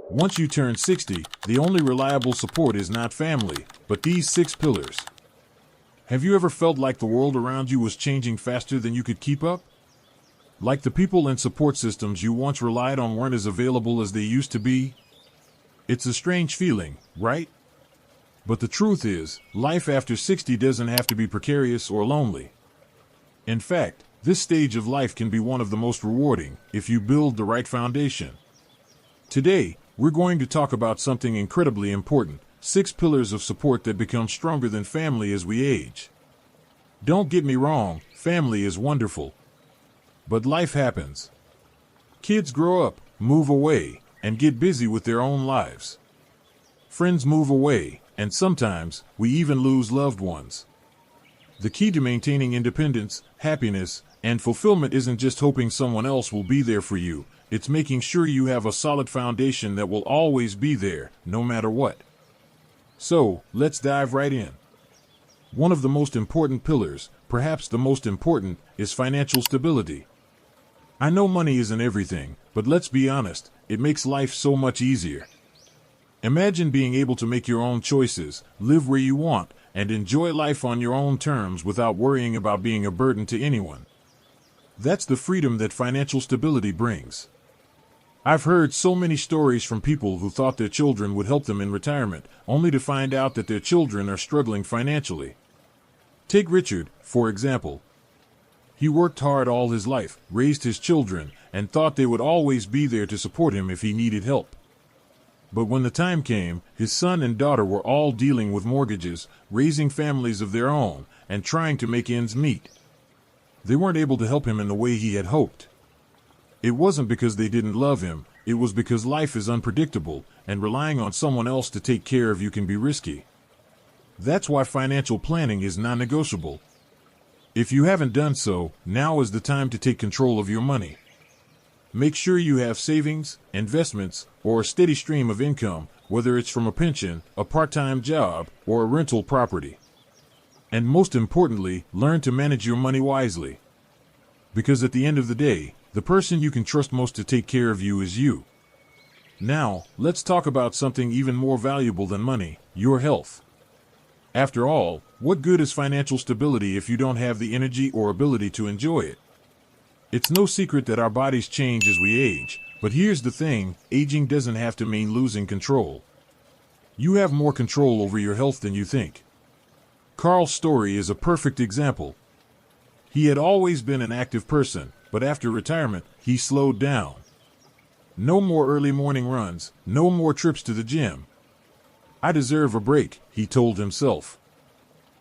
Once you turn 60, the only reliable support is not family, but these 6 pillars. Have you ever felt like the world around you was changing faster than you could keep up? Like the people and support systems you once relied on weren't as available as they used to be? It's a strange feeling, right? But the truth is, life after 60 doesn't have to be precarious or lonely. In fact, this stage of life can be one of the most rewarding if you build the right foundation. Today, we're going to talk about something incredibly important: 6 pillars of support that become stronger than family as we age. Don't get me wrong, family is wonderful. But life happens. Kids grow up, move away, and get busy with their own lives. Friends move away, and sometimes we even lose loved ones. The key to maintaining independence, happiness, and fulfillment isn't just hoping someone else will be there for you. It's making sure you have a solid foundation that will always be there, no matter what. So, let's dive right in. One of the most important pillars, perhaps the most important, is financial stability. I know money isn't everything, but let's be honest, it makes life so much easier. Imagine being able to make your own choices, live where you want, and enjoy life on your own terms without worrying about being a burden to anyone. That's the freedom that financial stability brings. I've heard so many stories from people who thought their children would help them in retirement, only to find out that their children are struggling financially. Take Richard, for example. He worked hard all his life, raised his children, and thought they would always be there to support him if he needed help. But when the time came, his son and daughter were all dealing with mortgages, raising families of their own, and trying to make ends meet. They weren't able to help him in the way he had hoped. It wasn't because they didn't love him, it was because life is unpredictable, and relying on someone else to take care of you can be risky. That's why financial planning is non-negotiable. If you haven't done so, now is the time to take control of your money. Make sure you have savings, investments, or a steady stream of income, whether it's from a pension, a part-time job, or a rental property. And most importantly, learn to manage your money wisely. Because at the end of the day, the person you can trust most to take care of you is you. Now, let's talk about something even more valuable than money: your health. After all, what good is financial stability if you don't have the energy or ability to enjoy it? It's no secret that our bodies change as we age, but here's the thing: aging doesn't have to mean losing control. You have more control over your health than you think. Carl's story is a perfect example. He had always been an active person, but after retirement, he slowed down. No more early morning runs, no more trips to the gym. I deserve a break, he told himself.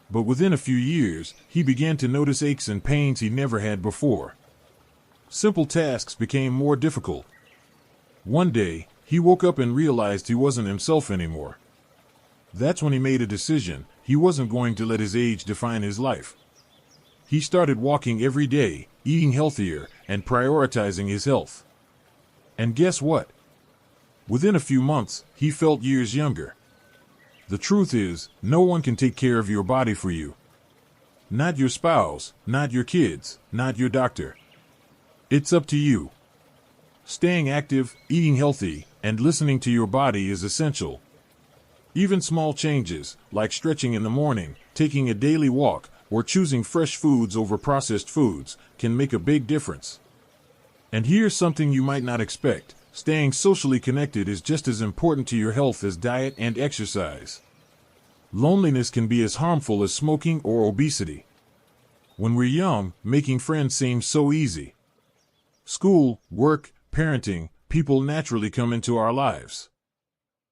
But within a few years, he began to notice aches and pains he never had before. Simple tasks became more difficult. One day, he woke up and realized he wasn't himself anymore. That's when he made a decision: he wasn't going to let his age define his life. He started walking every day, eating healthier, and prioritizing his health. And guess what? Within a few months, he felt years younger. The truth is, no one can take care of your body for you. Not your spouse, not your kids, not your doctor. It's up to you. Staying active, eating healthy, and listening to your body is essential. Even small changes, like stretching in the morning, taking a daily walk, or choosing fresh foods over processed foods, can make a big difference. And here's something you might not expect: staying socially connected is just as important to your health as diet and exercise. Loneliness can be as harmful as smoking or obesity. When we're young, making friends seems so easy. School, work, parenting, people naturally come into our lives.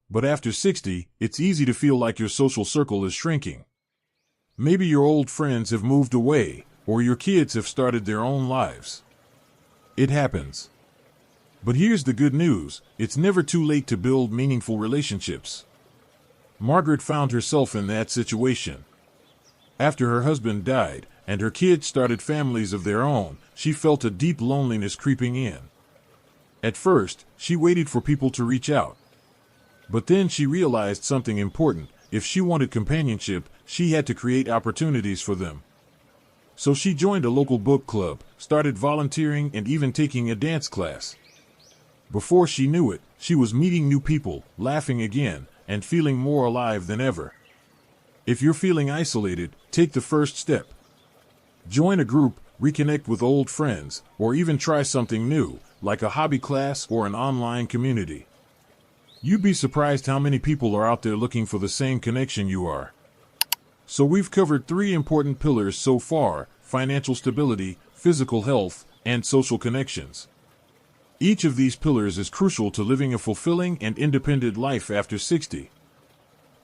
But after 60, it's easy to feel like your social circle is shrinking. Maybe your old friends have moved away, or your kids have started their own lives. It happens. But here's the good news: it's never too late to build meaningful relationships. Margaret found herself in that situation. After her husband died, and her kids started families of their own, she felt a deep loneliness creeping in. At first, she waited for people to reach out. But then she realized something important: if she wanted companionship, she had to create opportunities for them. So she joined a local book club, started volunteering, and even taking a dance class. Before she knew it, she was meeting new people, laughing again, and feeling more alive than ever. If you're feeling isolated, take the first step. Join a group, reconnect with old friends, or even try something new, like a hobby class or an online community. You'd be surprised how many people are out there looking for the same connection you are. So we've covered 3 important pillars so far: financial stability, physical health, and social connections. Each of these pillars is crucial to living a fulfilling and independent life after 60.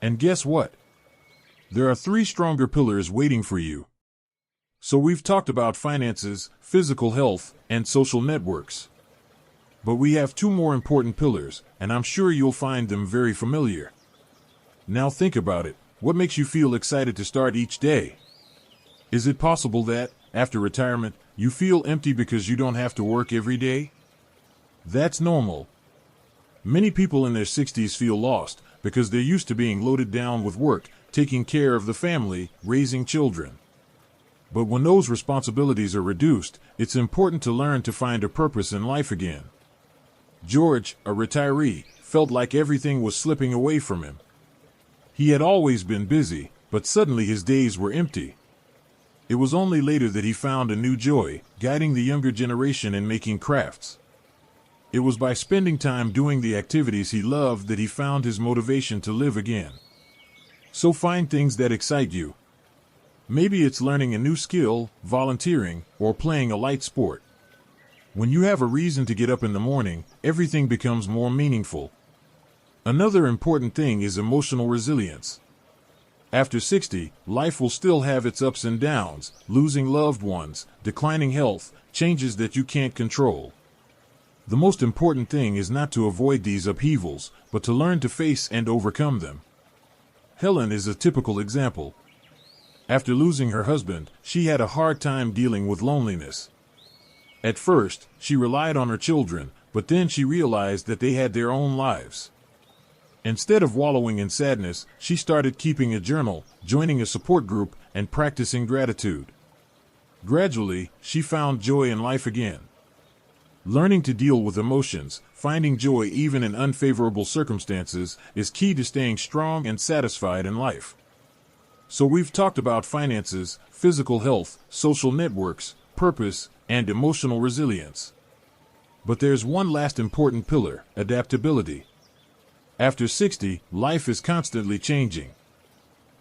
And guess what? There are 3 stronger pillars waiting for you. So we've talked about finances, physical health, and social networks. But we have 2 more important pillars, and I'm sure you'll find them very familiar. Now think about it. What makes you feel excited to start each day? Is it possible that, after retirement, you feel empty because you don't have to work every day? That's normal. Many people in their 60s feel lost because they're used to being loaded down with work, taking care of the family, raising children. But when those responsibilities are reduced, it's important to learn to find a purpose in life again. George, a retiree, felt like everything was slipping away from him. He had always been busy, but suddenly his days were empty. It was only later that he found a new joy, guiding the younger generation in making crafts. It was by spending time doing the activities he loved that he found his motivation to live again. So find things that excite you. Maybe it's learning a new skill, volunteering, or playing a light sport. When you have a reason to get up in the morning, everything becomes more meaningful. Another important thing is emotional resilience. After 60, life will still have its ups and downs, losing loved ones, declining health, changes that you can't control. The most important thing is not to avoid these upheavals, but to learn to face and overcome them. Helen is a typical example. After losing her husband, she had a hard time dealing with loneliness. At first, she relied on her children, but then she realized that they had their own lives. Instead of wallowing in sadness, she started keeping a journal, joining a support group, and practicing gratitude. Gradually, she found joy in life again. Learning to deal with emotions, finding joy even in unfavorable circumstances, is key to staying strong and satisfied in life. So we've talked about finances, physical health, social networks, purpose, and emotional resilience. But there's one last important pillar: adaptability. After 60, life is constantly changing.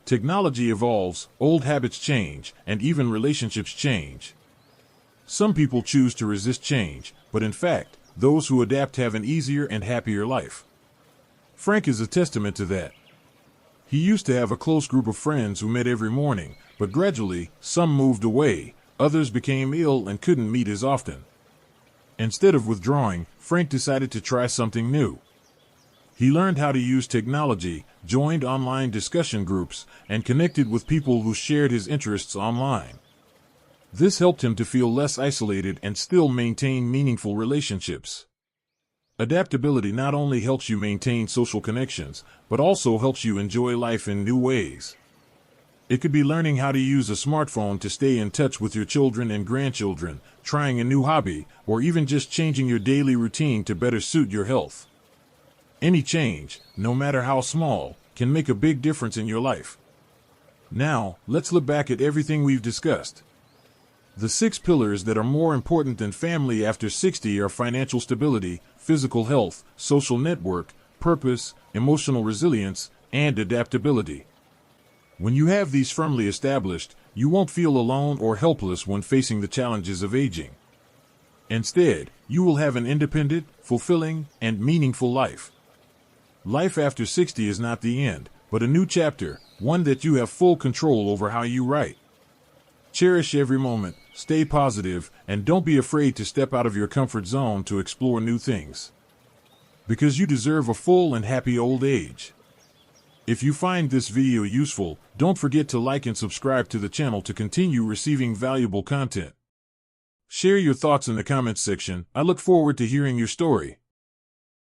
Technology evolves, old habits change, and even relationships change. Some people choose to resist change, but in fact, those who adapt have an easier and happier life. Frank is a testament to that. He used to have a close group of friends who met every morning, but gradually, some moved away, others became ill and couldn't meet as often. Instead of withdrawing, Frank decided to try something new. He learned how to use technology, joined online discussion groups, and connected with people who shared his interests online. This helped him to feel less isolated and still maintain meaningful relationships. Adaptability not only helps you maintain social connections, but also helps you enjoy life in new ways. It could be learning how to use a smartphone to stay in touch with your children and grandchildren, trying a new hobby, or even just changing your daily routine to better suit your health. Any change, no matter how small, can make a big difference in your life. Now, let's look back at everything we've discussed. The 6 pillars that are more important than family after 60 are financial stability, physical health, social network, purpose, emotional resilience, and adaptability. When you have these firmly established, you won't feel alone or helpless when facing the challenges of aging. Instead, you will have an independent, fulfilling, and meaningful life. Life after 60 is not the end, but a new chapter, one that you have full control over how you write. Cherish every moment, stay positive, and don't be afraid to step out of your comfort zone to explore new things. Because you deserve a full and happy old age. If you find this video useful, don't forget to like and subscribe to the channel to continue receiving valuable content. Share your thoughts in the comments section. I look forward to hearing your story.